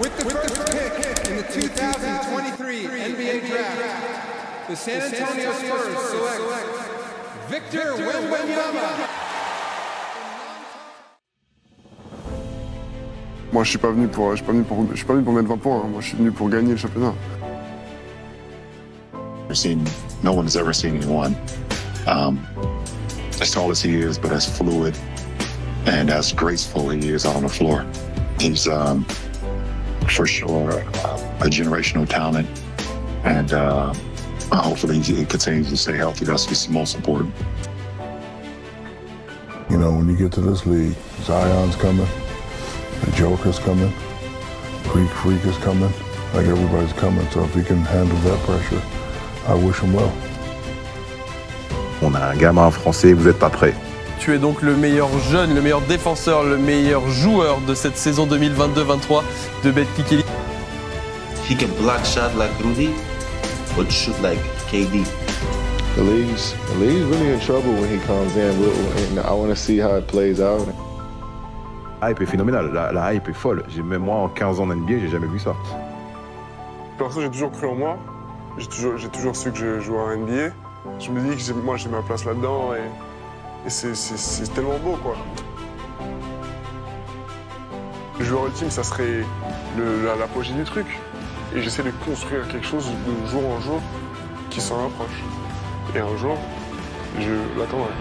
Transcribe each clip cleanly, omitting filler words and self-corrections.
With the first pick in the 2023 NBA Draft, the San Antonio Spurs select Victor Wembanyama. Moi, je suis pas venu pour mettre 20 points. Hein. Moi, je suis venu pour gagner le championnat. No one has ever seen anyone as tall as he is, but as fluid and as graceful he is on the floor. He's for sure a generational talent, and hopefully he continues to stay healthy. That's what's most important. You know, when you get to this league, Zion's coming, the Joker's coming, Greek Freak is coming, like everybody's coming. So if he can handle that pressure, I wish him well. On a un gamin français, vous n'êtes pas prêt. Tu es donc le meilleur jeune, le meilleur défenseur, le meilleur joueur de cette saison 2022-23 de Betclic Elite. He can block shot like Rudy, but shoot like KD. The league's really in trouble when he comes in, and I want to see how it plays out. La hype est phénoménale, la hype est folle. Même moi, en 15 ans d'NBA, j'ai jamais vu ça. Perso, j'ai toujours cru en moi. J'ai toujours su que je jouais en NBA. Je me dis que moi, j'ai ma place là-dedans et c'est tellement beau, quoi. Le joueur ultime, ça serait l'apogée du truc. Et j'essaie de construire quelque chose de jour en jour qui s'en rapproche. Et un jour, je l'attendrai.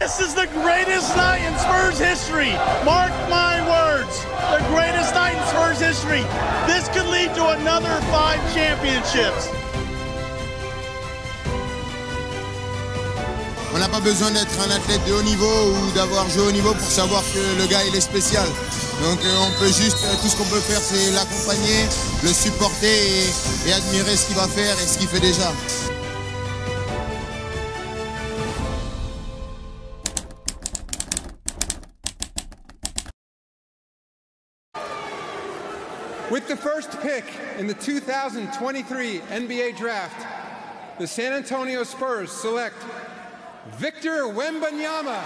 This is the greatest night in Spurs history. Mark my words. The greatest night in Spurs history. This could lead to another 5 championships. On n'a pas besoin d'être un athlète de haut niveau ou d'avoir joué au niveau pour savoir que le gars il est spécial. Donc on peut juste, tout ce qu'on peut faire c'est l'accompagner, le supporter et admirer ce qu'il va faire et ce qu'il fait déjà. With the first pick in the 2023 NBA Draft, the San Antonio Spurs select Victor Wembanyama.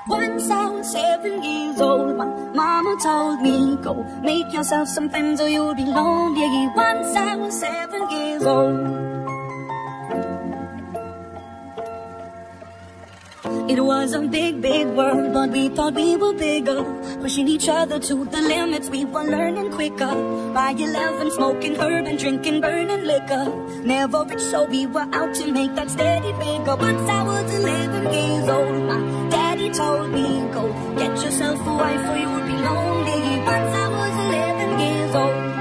Once I was 7 years old, my mama told me, go make yourself some friends or you'll be lonely. Once I was 7 years old. It was a big, big world, but we thought we were bigger. Pushing each other to the limits, we were learning quicker. By 11, smoking herb and drinking burning liquor. Never rich, so we were out to make that steady figure. Once I was 11 years old, my daddy told me, go get yourself a wife or you'll be lonely. Once I was 11 years old.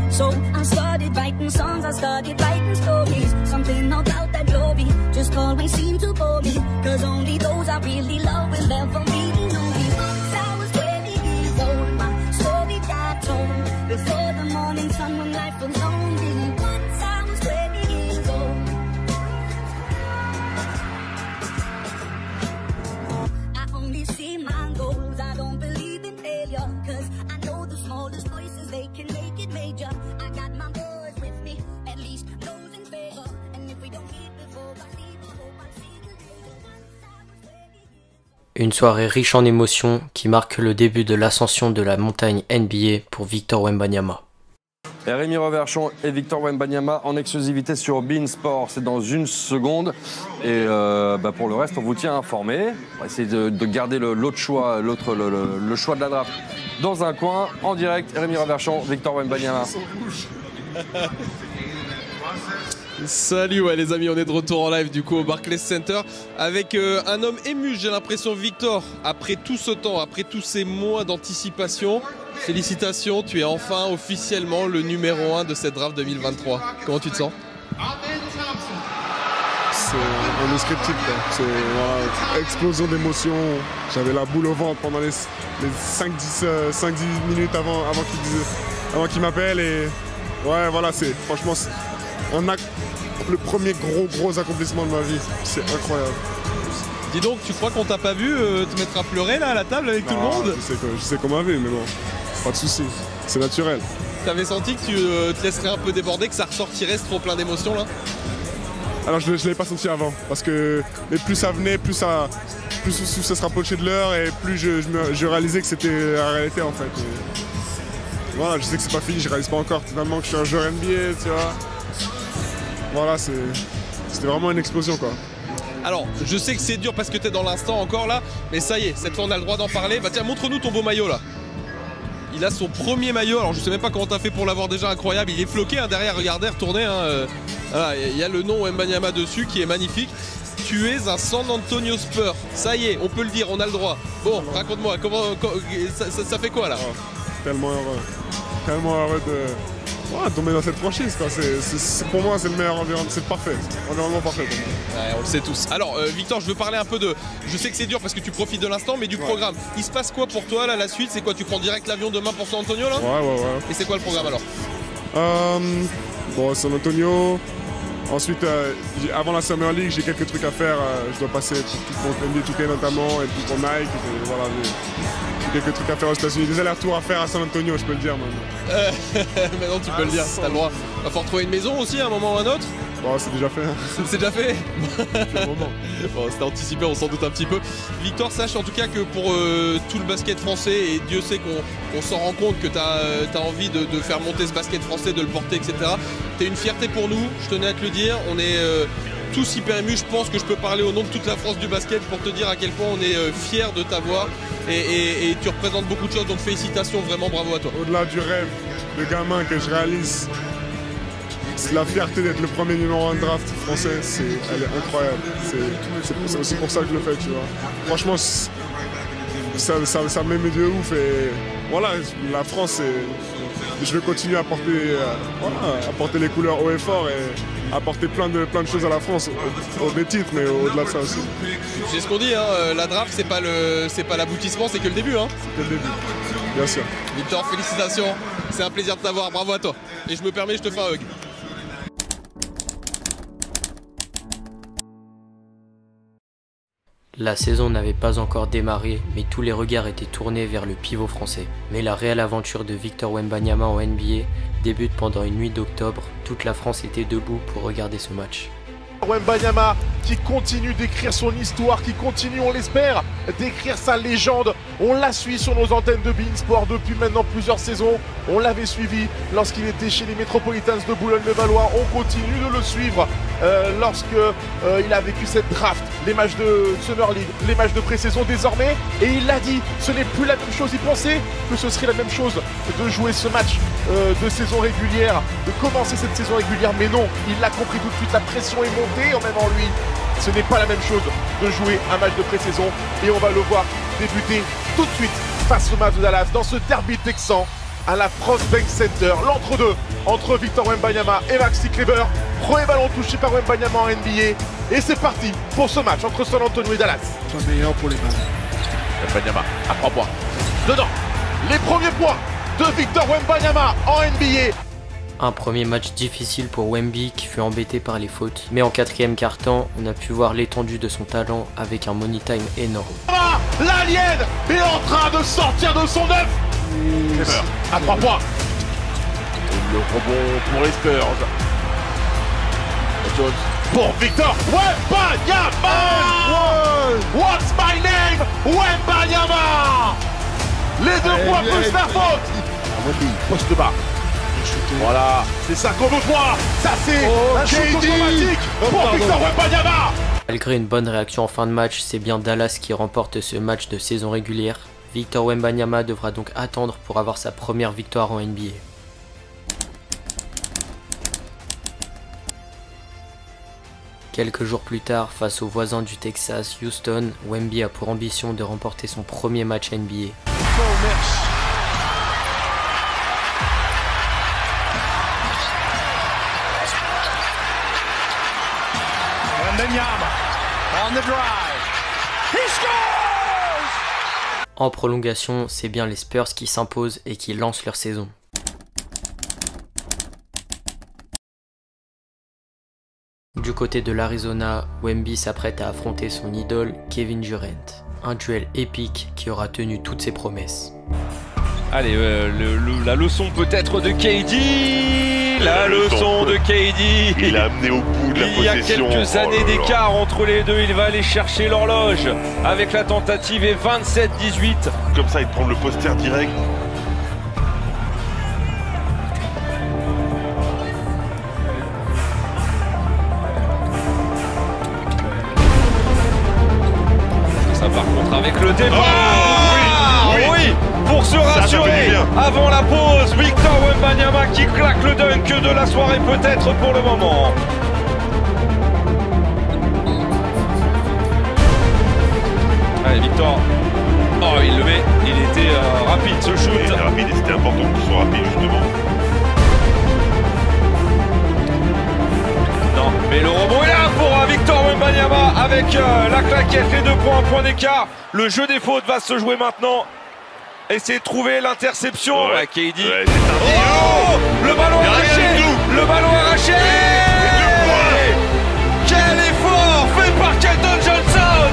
So I started writing songs, I started writing stories. Something about that glory just always seemed to bore me. Cause only those I really love will ever really know me. Once I was 20 years old, my story got told. Before the morning sun when life was lonely. Once I was 20 years old. I only see my goals, I don't believe in failure. Cause I know the smallest voices, they can make it major. I got my boys with me, at least those in favor. And if we don't meet before I leave, I hope I'll see you later. Une soirée riche en émotions qui marque le début de l'ascension de la montagne NBA pour Victor Wembanyama. Et Rémi Reverchon et Victor Wembanyama en exclusivité sur beIN Sport, c'est dans une seconde. Et pour le reste, on vous tient informé. On va essayer de garder le choix de la draft dans un coin, en direct. Rémi Reverchon, Victor Wembanyama. Salut les amis, on est de retour en live du coup au Barclays Center avec un homme ému, j'ai l'impression. Victor, après tout ce temps, après tous ces mois d'anticipation, félicitations, tu es enfin officiellement le numéro 1 de cette draft 2023. Comment tu te sens? C'est indescriptible, c'est voilà, explosion d'émotions. J'avais la boule au ventre pendant les 5-10 minutes avant qu'il m'appelle. Et ouais, voilà, franchement, le premier gros accomplissement de ma vie. C'est incroyable. Dis donc, tu crois qu'on t'a pas vu te mettre à pleurer là à la table avec tout le monde? Je sais qu'on m'a vu, mais bon, pas de soucis. C'est naturel. T'avais senti que tu te laisserais un peu déborder, que ça ressortirait trop plein d'émotions là? Alors je ne l'avais pas senti avant, parce que mais plus ça venait, plus ça se rapprochait de l'heure et plus je réalisais que c'était la réalité en fait. Et voilà, je sais que c'est pas fini, je réalise pas encore totalement que je suis un joueur NBA, tu vois. Voilà, c'était vraiment une explosion quoi. Alors, je sais que c'est dur parce que tu es dans l'instant encore là, mais ça y est, cette fois on a le droit d'en parler. Bah tiens, montre-nous ton beau maillot là. Il a son premier maillot, alors je sais même pas comment t'as fait pour l'avoir déjà, incroyable. Il est floqué hein, derrière, regardez, retournez. Hein, voilà, il y a le nom Wembanyama dessus qui est magnifique. Tu es un San Antonio Spurs, ça y est, on peut le dire, on a le droit. Bon, raconte-moi, ça fait quoi là? Tellement heureux de tomber dans cette franchise quoi. Pour moi c'est le meilleur environnement, c'est parfait, environnement parfait pour moi. Ouais, on le sait tous. Alors Victor, je veux parler un peu de, je sais que c'est dur parce que tu profites de l'instant, mais du programme. Il se passe quoi pour toi là, la suite? C'est quoi, tu prends direct l'avion demain pour San Antonio là? Ouais. Et c'est quoi le programme alors? Bon, San Antonio. Ensuite, avant la Summer League, j'ai quelques trucs à faire. Je dois passer pour NBA 2K notamment et puis pour Nike. Et voilà, j'ai quelques trucs à faire aux États-Unis. Des allers-retours à faire à San Antonio, je peux le dire maintenant. Maintenant, tu peux le dire, t'as le droit. Va falloir trouver une maison aussi à un moment ou à un autre. Bon, c'est déjà fait. C'est déjà fait. Bon, c'était anticipé, on s'en doute un petit peu. Victor, sache en tout cas que pour tout le basket français, et Dieu sait qu'on s'en rend compte que tu as envie de faire monter ce basket français, de le porter, etc. T'es une fierté pour nous, je tenais à te le dire. On est tous hyper émus. Je pense que je peux parler au nom de toute la France du basket pour te dire à quel point on est fiers de t'avoir. Et tu représentes beaucoup de choses, donc félicitations, vraiment bravo à toi. Au-delà du rêve de gamin que je réalise, c'est la fierté d'être le premier numéro 1 de draft français, elle est incroyable. C'est aussi pour ça que je le fais, tu vois. Franchement, ça m'émeut de ouf et voilà, la France, je vais continuer à porter les couleurs haut et fort et apporter plein de choses à la France, des titres, mais au-delà de ça aussi. C'est ce qu'on dit, hein, la draft, c'est pas l'aboutissement, c'est que le début. Hein. C'est que le début, bien sûr. Victor, félicitations, c'est un plaisir de t'avoir, bravo à toi. Et je me permets, je te fais un hug. La saison n'avait pas encore démarré, mais tous les regards étaient tournés vers le pivot français. Mais la réelle aventure de Victor Wembanyama en NBA débute pendant une nuit d'octobre. Toute la France était debout pour regarder ce match. Wembanyama qui continue d'écrire son histoire, qui continue, on l'espère, d'écrire sa légende. On la suit sur nos antennes de beIN Sport depuis maintenant plusieurs saisons. On l'avait suivi lorsqu'il était chez les Metropolitans de Boulogne-le-Valois. On continue de le suivre lorsque il a vécu cette draft, les matchs de Summer League, les matchs de pré-saison désormais. Et il l'a dit, ce n'est plus la même chose. Il pensait que ce serait la même chose de jouer ce match de saison régulière, de commencer cette saison régulière. Mais non, il l'a compris tout de suite, la pression est montée même en lui. Ce n'est pas la même chose de jouer un match de pré-saison et on va le voir débuter tout de suite face au match de Dallas dans ce derby texan à la France Bank Center. L'entre-deux entre Victor Wembanyama et Maxi Kleber. Premier ballon touché par Wembanyama en NBA et c'est parti pour ce match entre San Antonio et Dallas. Le meilleur pour les balles. Wembanyama à 3 points. Dedans, les premiers points de Victor Wembanyama en NBA. Un premier match difficile pour Wemby qui fut embêté par les fautes. Mais en quatrième quart-temps, on a pu voir l'étendue de son talent avec un money time énorme. L'alien est en train de sortir de son œuf. À 3 points. Le rebond pour les Spurs. Jones pour Victor Wembanyama. What's my name? Wembanyama. Les deux points plus la faute. Poste bas. Voilà, c'est ça qu'on veut voir. Ça c'est un shoot automatique pour Victor Wembanyama. Malgré une bonne réaction en fin de match, c'est bien Dallas qui remporte ce match de saison régulière. Victor Wembanyama devra donc attendre pour avoir sa première victoire en NBA. Quelques jours plus tard, face aux voisins du Texas, Houston, Wemby a pour ambition de remporter son premier match NBA. On the drive. He scores! En prolongation, c'est bien les Spurs qui s'imposent et qui lancent leur saison. Du côté de l'Arizona, Wemby s'apprête à affronter son idole Kevin Durant. Un duel épique qui aura tenu toutes ses promesses. Allez, la leçon peut-être de KD. La leçon de KD. Il a amené au bout de la possession. Il y a quelques années d'écart entre les deux. Il va aller chercher l'horloge avec la tentative et 27-18. Comme ça, il prend le poster direct. Ça par contre avec le départ. Oui. Pour se rassurer avant la pause, Victor Wembanyama qui claque le dunk de la soirée peut-être pour le moment. Allez Victor. Oh il le met, il était rapide ce shoot. Il était rapide et c'était important qu'il soit rapide justement. Non, mais le rebond est là pour Victor Wembanyama avec la claquette, les 2 points, point d'écart. Le jeu des fautes va se jouer maintenant. Essayer de trouver l'interception. Ouais, KD. Ouais, oh, le ballon arraché. Le ballon arraché. Quel effort fait par Keldon Johnson.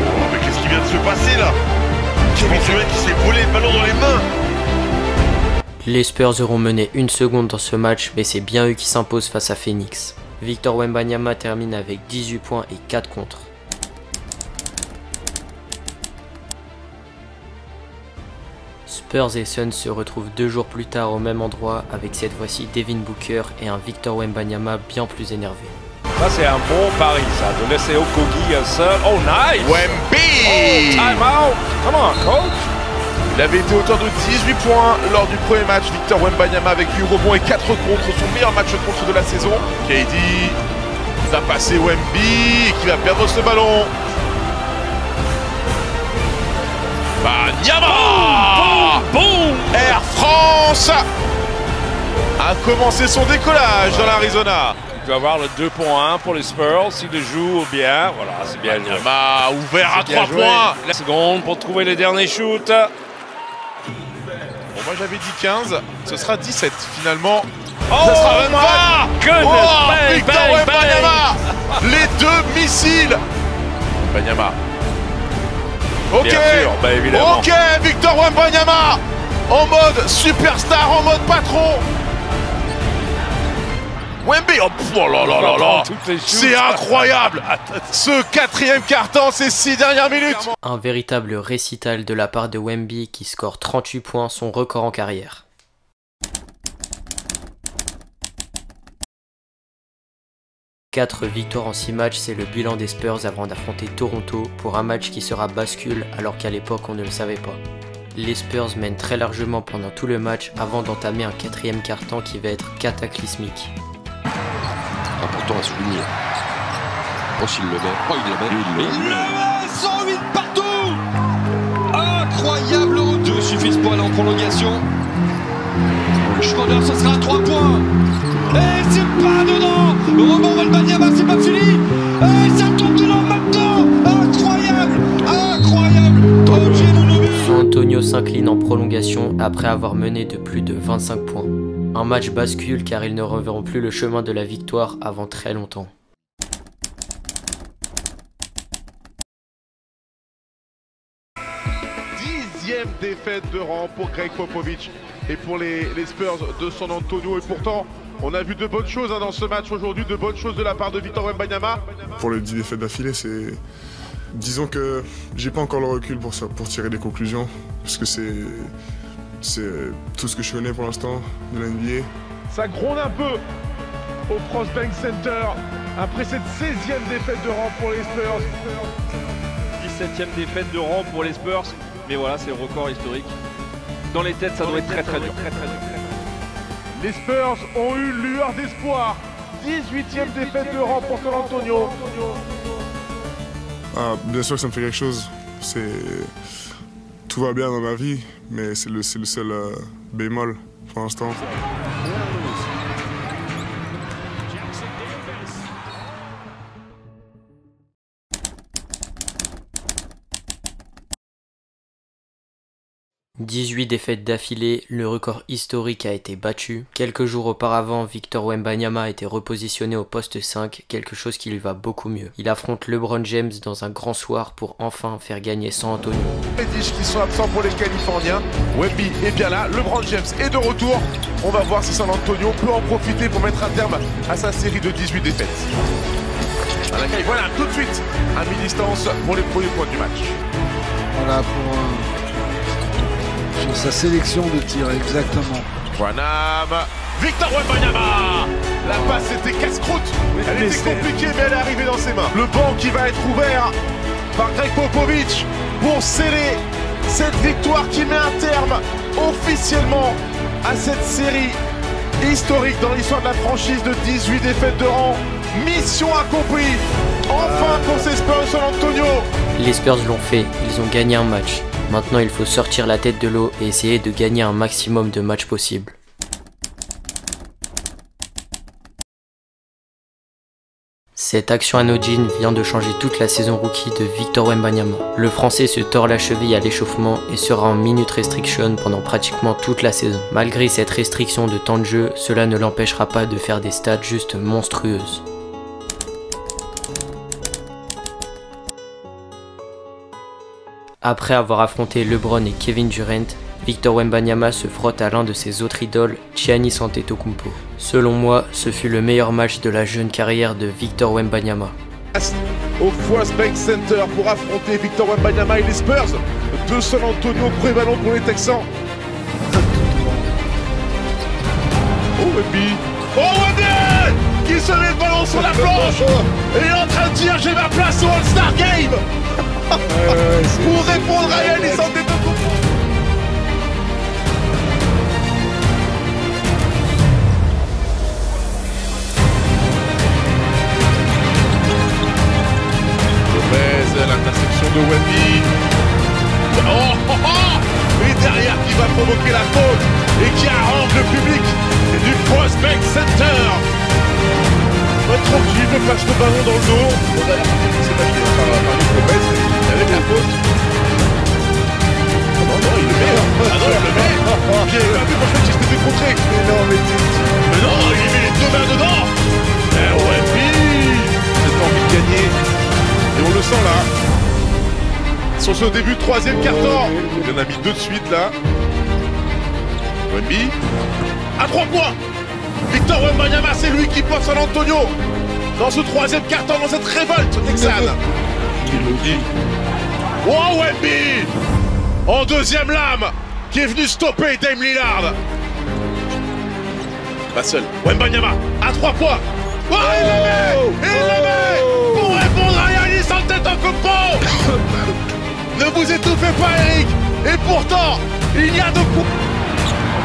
Oh, mais qu'est-ce qui vient de se passer là? Kevin Durant qui s'est volé le ballon dans les mains. Les Spurs auront mené 1 seconde dans ce match, mais c'est bien eux qui s'imposent face à Phoenix. Victor Wembanyama termine avec 18 points et 4 contres. Spurs et Suns se retrouvent 2 jours plus tard au même endroit avec cette fois-ci Devin Booker et un Victor Wembanyama bien plus énervé. Ça c'est un bon pari ça, de laisser Okogie seul. Oh nice! Wemby! Oh, time out! Come on coach! Il avait été auteur de 18 points lors du premier match. Victor Wembanyama avec 8 rebonds et 4 contres, son meilleur match contre de la saison. KD va passer Wemby qui va perdre ce ballon. Wembanyama! Boum! Air France a commencé son décollage dans l'Arizona. Il doit avoir le 2 pour 1 pour les Spurs, s'il le joue bien, voilà, c'est bien joué. Wembanyama ouvert à 3 points. La seconde pour trouver les derniers shoots. Bon, moi j'avais dit 15, ce sera 17 finalement. Oh, ce sera 20. Oh, Victor Wembanyama. Les 2 missiles. Wembanyama. Ok, bien sûr, bah évidemment. Ok, Victor Wembanyama en mode superstar, en mode patron. Wemby, oh là là là là, c'est incroyable. Ce 4e quart-temps, ces 6 dernières minutes. Un véritable récital de la part de Wemby qui score 38 points, son record en carrière. Quatre victoires en 6 matchs, c'est le bilan des Spurs avant d'affronter Toronto pour un match qui sera bascule alors qu'à l'époque on ne le savait pas. Les Spurs mènent très largement pendant tout le match avant d'entamer un 4e quart-temps qui va être cataclysmique. Important à souligner. Oh s'il le met. Oh il le met. Il le met. 108 partout. Incroyable retour. 2 suffisent pour aller en prolongation. Schroeder, ce sera 3 points. Et c'est pas dedans. Rebond Wembanyama, c'est pas fini. Et ça tombe dedans maintenant. Incroyable. Incroyable. San Antonio s'incline en prolongation après avoir mené de plus de 25 points. Un match bascule car ils ne reverront plus le chemin de la victoire avant très longtemps. Dixième défaite de rang pour Greg Popovich et pour les Spurs de San Antonio. Et pourtant, on a vu de bonnes choses dans ce match aujourd'hui, de bonnes choses de la part de Victor Wembanyama. Pour les 10 défaites d'affilée, c'est... Disons que j'ai pas encore le recul pour tirer des conclusions, parce que c'est tout ce que je connais pour l'instant de la NBA. Ça gronde un peu au France Bank Center après cette 16e défaite de rang pour les Spurs. 17e défaite de rang pour les Spurs, mais voilà, c'est le record historique. Dans les têtes, ça doit être très dur. Les Spurs ont eu lueur d'espoir. 18e défaite de rang pour San Antonio. Ah, bien sûr que ça me fait quelque chose. Tout va bien dans ma vie, mais c'est le seul bémol pour l'instant. 18 défaites d'affilée, le record historique a été battu. Quelques jours auparavant, Victor Wembanyama a été repositionné au poste 5, quelque chose qui lui va beaucoup mieux. Il affronte LeBron James dans un grand soir pour enfin faire gagner San Antonio. Les Dish qui sont absents pour les Californiens. Wemby est bien là, LeBron James est de retour. On va voir si San Antonio peut en profiter pour mettre un terme à sa série de 18 défaites. Voilà, tout de suite, à mi-distance pour les premiers points du match. Voilà sur sa sélection de tir, exactement. Wanam, Victor Wembanyama. La passe était casse-croûte. Elle était compliquée, mais elle est arrivée dans ses mains. Le banc qui va être ouvert par Greg Popovich pour sceller cette victoire qui met un terme officiellement à cette série historique dans l'histoire de la franchise de 18 défaites de rang. Mission accomplie, enfin pour ces Spurs de San Antonio. Les Spurs l'ont fait, ils ont gagné un match. Maintenant il faut sortir la tête de l'eau et essayer de gagner un maximum de matchs possibles. Cette action anodine vient de changer toute la saison rookie de Victor Wembanyama. Le Français se tord la cheville à l'échauffement et sera en minute restriction pendant pratiquement toute la saison. Malgré cette restriction de temps de jeu, cela ne l'empêchera pas de faire des stats juste monstrueuses. Après avoir affronté LeBron et Kevin Durant, Victor Wembanyama se frotte à l'un de ses autres idoles, Giannis Antetokounmpo. Selon moi, ce fut le meilleur match de la jeune carrière de Victor Wembanyama. Au First Bank Center pour affronter Victor Wembanyama et les Spurs de San Antonio, premier ballon pour les Texans. Oh Wemby, qui se met le ballon sur la planche et il est en train de dire j'ai ma place au All-Star Game. Pour répondre à Giannis Antetokounmpo. L'interception de Wemby. Et derrière qui va provoquer la faute et qui arrange le public du First Bank Center. Tranquille, le flash de ballon dans le dos. D'ailleurs, c'est validé par Nick Lopez avec la faute. Non, il le met. Ah non, il le met. J'ai pas vu, moi je crois qu'il s'était contré. Mais non, il met les deux mains dedans. Et Wemby, cette envie de gagner. Et on le sent là. Sur ce début de troisième quart-temps. Il en a mis deux de suite là. Wemby. À 3 points. Victor Wembanyama, c'est lui qui porte San Antonio dans ce troisième quart-temps, dans cette révolte texane. Il le dit. Oh Wemby en deuxième lame qui est venu stopper Dame Lillard. Pas seul. Wembanyama à 3 points. Oh, il le met. Il le met pour répondre à Giannis Antetokounmpo. Ne vous étouffez pas Eric. Et pourtant, il y a de coups.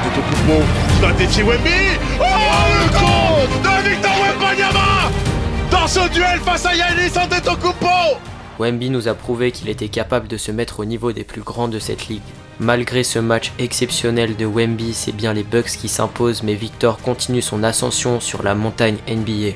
Antetokounmpo qui va défier Wemby. Oh le compte de Victor Wembanyama dans ce duel face à Giannis Antetokounmpo. Wemby nous a prouvé qu'il était capable de se mettre au niveau des plus grands de cette ligue. Malgré ce match exceptionnel de Wemby, c'est bien les Bucks qui s'imposent, mais Victor continue son ascension sur la montagne NBA.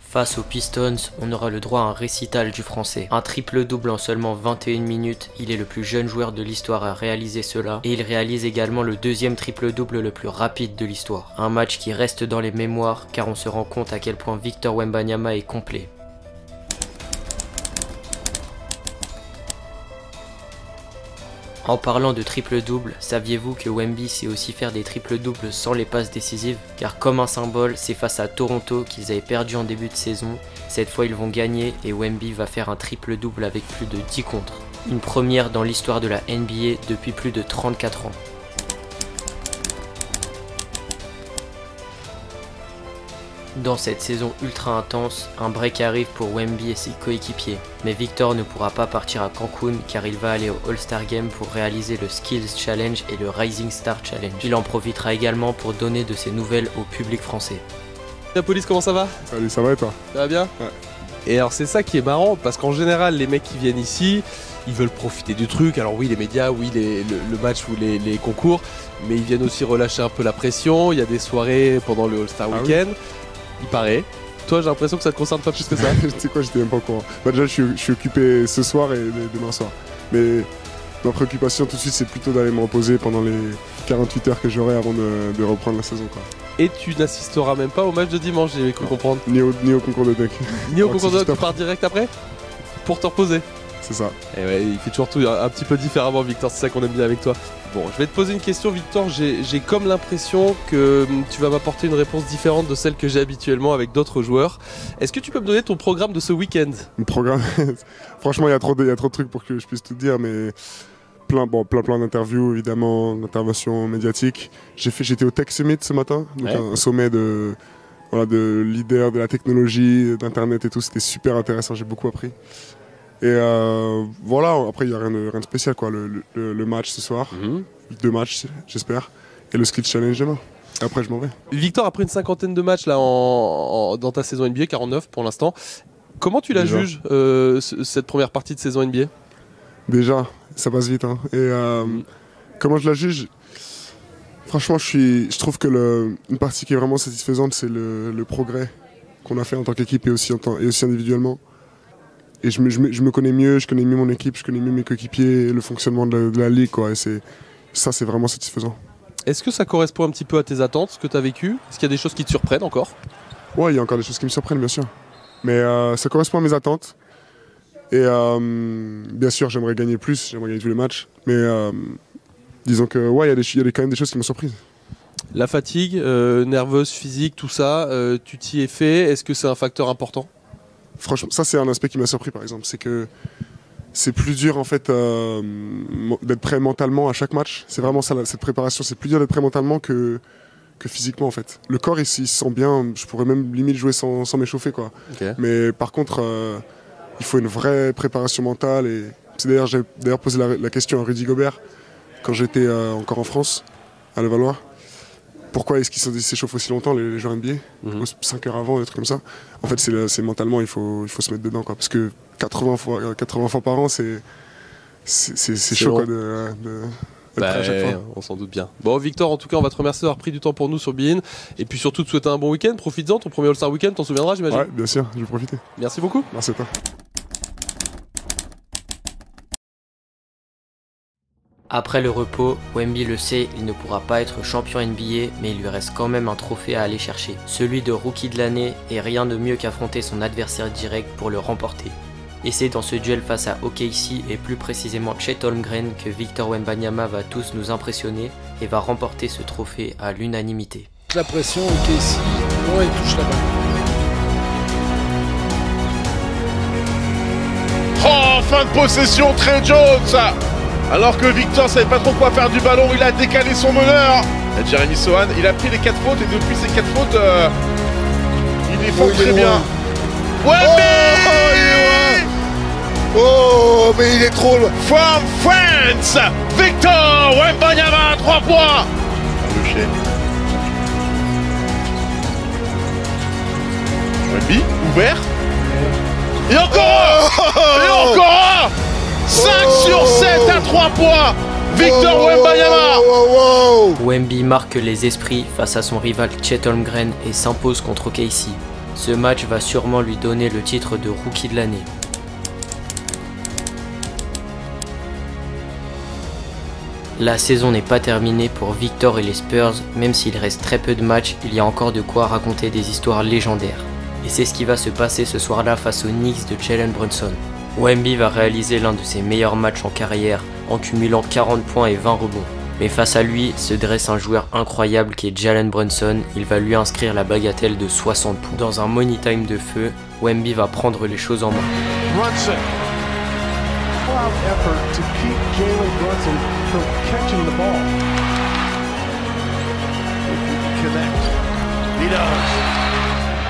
Face aux Pistons, on aura le droit à un récital du français. Un triple-double en seulement 21 minutes, il est le plus jeune joueur de l'histoire à réaliser cela, et il réalise également le deuxième triple-double le plus rapide de l'histoire. Un match qui reste dans les mémoires, car on se rend compte à quel point Victor Wembanyama est complet. En parlant de triple-double, saviez-vous que Wemby sait aussi faire des triple-doubles sans les passes décisives? Car comme un symbole, c'est face à Toronto qu'ils avaient perdu en début de saison. Cette fois ils vont gagner et Wemby va faire un triple-double avec plus de 10 contres. Une première dans l'histoire de la NBA depuis plus de 34 ans. Dans cette saison ultra intense, un break arrive pour Wemby et ses coéquipiers. Mais Victor ne pourra pas partir à Cancun car il va aller au All-Star Game pour réaliser le Skills Challenge et le Rising Star Challenge. Il en profitera également pour donner de ses nouvelles au public français. La police, comment ça va? Salut, ça va et toi? Ça va bien? Ouais. Et alors c'est ça qui est marrant parce qu'en général les mecs qui viennent ici, ils veulent profiter du truc. Alors oui les médias, oui le match ou les concours, mais ils viennent aussi relâcher un peu la pression. Il y a des soirées pendant le All-Star Weekend. Oui. Il paraît Toi, j'ai l'impression que ça te concerne pas plus que ça. Tu sais quoi, j'étais même pas au courant. Bah, déjà, je suis occupé ce soir et demain soir. Mais ma préoccupation tout de suite, c'est plutôt d'aller me reposer pendant les 48 heures que j'aurai avant de reprendre la saison, quoi. Et tu n'assisteras même pas au match de dimanche, j'ai cru comprendre. Ni au concours de dunk. Ni au concours de dunk, tu pars direct après pour te reposer. C'est ça. Et ouais, il fait toujours tout un petit peu différemment, Victor, c'est ça qu'on aime bien avec toi. Bon, je vais te poser une question, Victor. J'ai comme l'impression que tu vas m'apporter une réponse différente de celle que j'ai habituellement avec d'autres joueurs. Est-ce que tu peux me donner ton programme de ce week-end? Mon programme franchement, il y a trop de trucs pour que je puisse tout dire, mais plein d'interviews, évidemment, d'interventions médiatiques. J'étais au Tech Summit ce matin, donc un sommet de leaders de la technologie, d'internet et tout. C'était super intéressant, j'ai beaucoup appris. Et voilà, après il n'y a rien de spécial, quoi. Le match ce soir, 2 matchs j'espère, et le Skill Challenge demain. Et après je m'en vais. Victor, après une cinquantaine de matchs là, dans ta saison NBA, 49 pour l'instant, comment tu la juges cette première partie de saison NBA? Déjà, ça passe vite, hein. Et comment je la juge? Franchement, je trouve que une partie qui est vraiment satisfaisante, c'est le progrès qu'on a fait en tant qu'équipe et aussi individuellement. Et je me connais mieux, je connais mieux mon équipe, je connais mieux mes coéquipiers, le fonctionnement de la ligue, quoi. Et ça, c'est vraiment satisfaisant. Est-ce que ça correspond un petit peu à tes attentes, ce que tu as vécu? Est-ce qu'il y a des choses qui te surprennent encore? Ouais, il y a encore des choses qui me surprennent, bien sûr. Mais ça correspond à mes attentes. Et bien sûr, j'aimerais gagner plus, j'aimerais gagner tous les matchs. Mais disons que ouais, il y a quand même des choses qui m'ont surprise. La fatigue, nerveuse, physique, tout ça, tu t'y es fait. Est-ce que c'est un facteur important? Franchement, ça c'est un aspect qui m'a surpris, par exemple. C'est que c'est plus dur en fait d'être prêt mentalement à chaque match. C'est vraiment ça, cette préparation. C'est plus dur d'être prêt mentalement que physiquement en fait. Le corps il se sent bien. Je pourrais même limite jouer sans m'échauffer, quoi. Okay. Mais par contre, il faut une vraie préparation mentale. Et j'ai d'ailleurs posé la question à Rudy Gobert quand j'étais encore en France, à Levallois. Pourquoi est-ce qu'ils s'échauffent aussi longtemps, les joueurs NBA 5 heures avant, des trucs comme ça. En fait, c'est mentalement, il faut se mettre dedans, quoi. Parce que 80 fois par an, c'est chaud, quoi, d'être prêt à chaque fois. On s'en doute bien. Bon, Victor, en tout cas, on va te remercier d'avoir pris du temps pour nous sur beIN. Et puis surtout, de souhaiter un bon week-end. Profites-en, ton premier All-Star Weekend, t'en souviendras, j'imagine? Ouais, bien sûr, je vais profiter. Merci beaucoup. Merci à toi. Après le repos, Wemby le sait, il ne pourra pas être champion NBA, mais il lui reste quand même un trophée à aller chercher. Celui de rookie de l'année, et rien de mieux qu'affronter son adversaire direct pour le remporter. Et c'est dans ce duel face à OKC, et plus précisément Chet Holmgren, que Victor Wembanyama va tous nous impressionner et va remporter ce trophée à l'unanimité. La pression, OKC, bon, il touche la balle. Oh, fin de possession, Trey Jones. Alors que Victor savait pas trop quoi faire du ballon, il a décalé son meneur. Jeremy Sohan, il a pris les 4 fautes et depuis ces 4 fautes, il défend très bien. Wemby! Oh, mais il est trop loin. From France, Victor Wembanyama, 3 points. Le chien. Wemby, ouvert. Et encore un! Et encore un! 5 sur 7 à 3 points. Victor Wembanyama. Wemby marque les esprits face à son rival Chet Holmgren et s'impose contre OKC. Ce match va sûrement lui donner le titre de rookie de l'année. La saison n'est pas terminée pour Victor et les Spurs, même s'il reste très peu de matchs, il y a encore de quoi raconter des histoires légendaires. Et c'est ce qui va se passer ce soir-là face aux Knicks de Jalen Brunson. Wemby va réaliser l'un de ses meilleurs matchs en carrière en cumulant 40 points et 20 rebonds. Mais face à lui se dresse un joueur incroyable qui est Jalen Brunson, il va lui inscrire la bagatelle de 60 points. Dans un money time de feu, Wemby va prendre les choses en main. Brunson. All-out effort to keep Jalen Brunson from catching the ball. If he can connect. He does.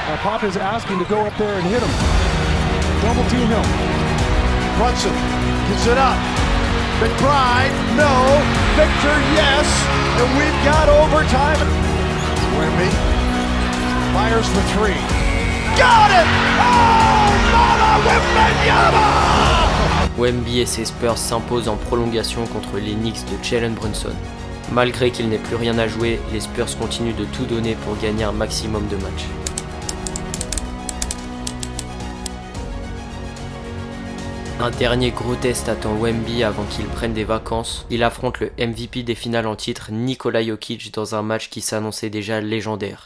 Now Pop is asking to go up there and hit him. Double team him. Brunson gets it up. McBride, no. Victor, yes. And we've got overtime. Wemby fires the 3. Got it! Oh, Mama Wembanyama! Wemby et ses Spurs s'imposent en prolongation contre les Knicks de Jalen Brunson. Malgré qu'il n'ait plus rien à jouer, les Spurs continuent de tout donner pour gagner un maximum de matchs. Un dernier gros test attend Wemby avant qu'il prenne des vacances. Il affronte le MVP des finales en titre, Nikola Jokic, dans un match qui s'annonçait déjà légendaire.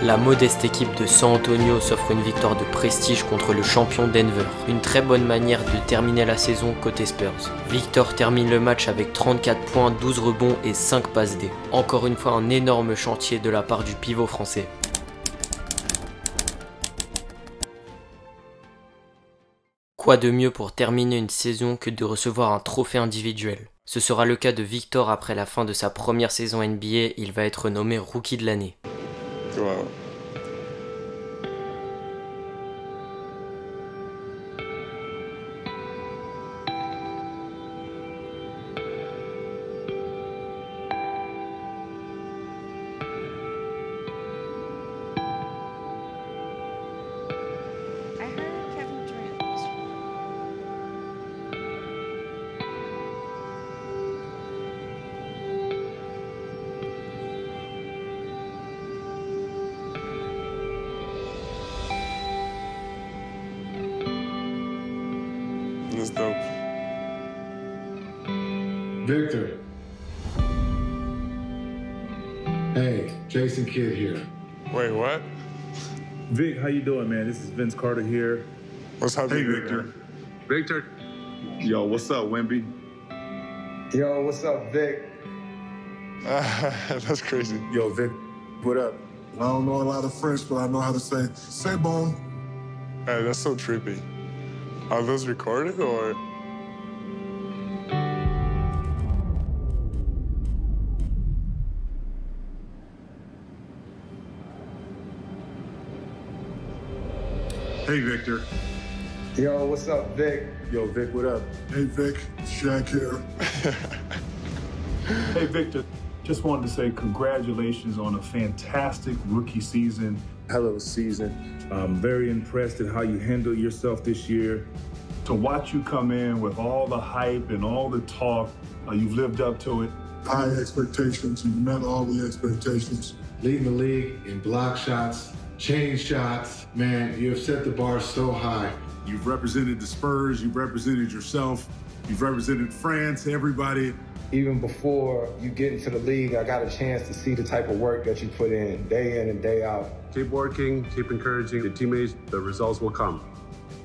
La modeste équipe de San Antonio s'offre une victoire de prestige contre le champion Denver. Une très bonne manière de terminer la saison côté Spurs. Victor termine le match avec 34 points, 12 rebonds et 5 passes D. Encore une fois un énorme chantier de la part du pivot français. Quoi de mieux pour terminer une saison que de recevoir un trophée individuel? Ce sera le cas de Victor après la fin de sa première saison NBA, il va être nommé Rookie de l'année. Wow. That's dope. Victor. Hey, Jason Kidd here. Wait, what? Vic, how you doing, man? This is Vince Carter here. What's happening, Victor? Victor. Yo, what's up, Wemby? Yo, what's up, Vic? That's crazy. Yo, Vic, what up? I don't know a lot of French, but I know how to say bon. Hey, that's so trippy. Are those recorded or? Hey, Victor. Yo, what's up, Vic? Yo, Vic, what up? Hey, Vic, Shaq here. Hey, Victor. Just wanted to say congratulations on a fantastic rookie season. Hell of a season. I'm very impressed at how you handled yourself this year. To watch you come in with all the hype and all the talk, you've lived up to it. High expectations, you met all the expectations. Leading the league in block shots, change shots. Man, you have set the bar so high. You've represented the Spurs, you've represented yourself, you've represented France, everybody. Even before you get into the league, I got a chance to see the type of work that you put in and day out. Keep working, keep encouraging your teammates, the results will come.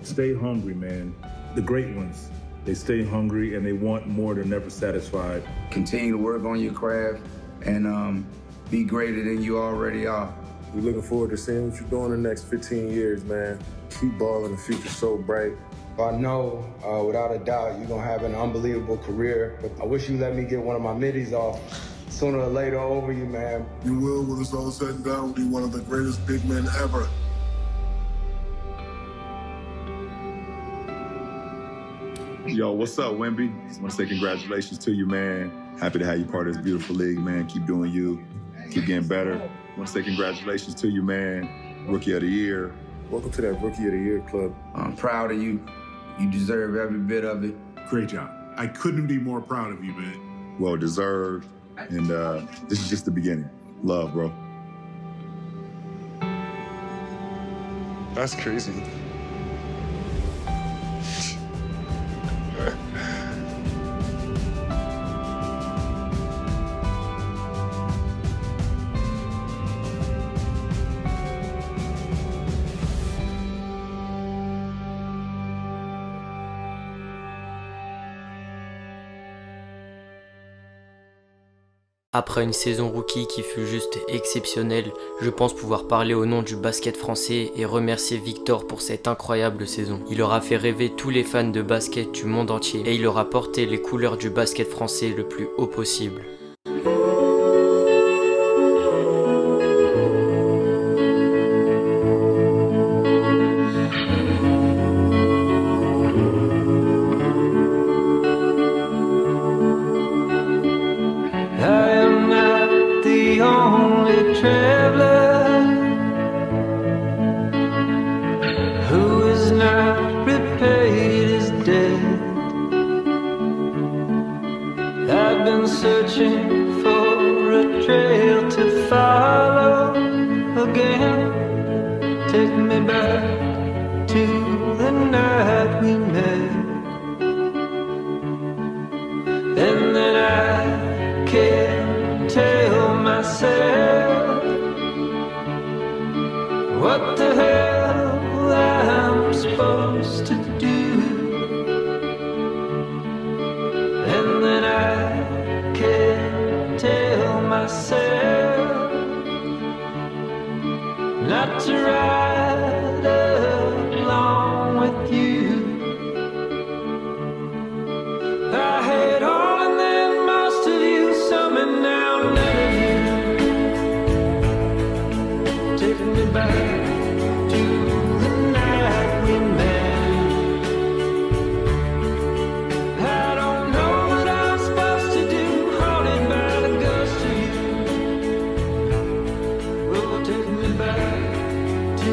Stay hungry, man. The great ones, they stay hungry and they want more, they're never satisfied. Continue to work on your craft and be greater than you already are. We're looking forward to seeing what you're doing in the next 15 years, man. Keep balling, the future's so bright. I know, without a doubt, you're gonna have an unbelievable career, but I wish you let me get one of my middies off sooner or later over you, man. You will, when it's all said and done, be one of the greatest big men ever. Yo, what's up, Wemby? Just want to say congratulations to you, man. Happy to have you part of this beautiful league, man. Keep doing you. Keep getting better. Want to say congratulations to you, man. Rookie of the Year. Welcome to that Rookie of the Year club. I'm proud of you. You deserve every bit of it. Great job. I couldn't be more proud of you, man. Well deserved. And this is just the beginning. Love, bro. That's crazy. Après une saison rookie qui fut juste exceptionnelle, je pense pouvoir parler au nom du basket français et remercier Victor pour cette incroyable saison. Il aura fait rêver tous les fans de basket du monde entier et il aura porté les couleurs du basket français le plus haut possible. what the hell I'm supposed to do. And then I can't tell myself not to ride along with you. I had all and then most of you, some and now none of you. Taking me back to the night we met. I don't know what I'm supposed to do, haunted by the ghost of you. Oh, take me back to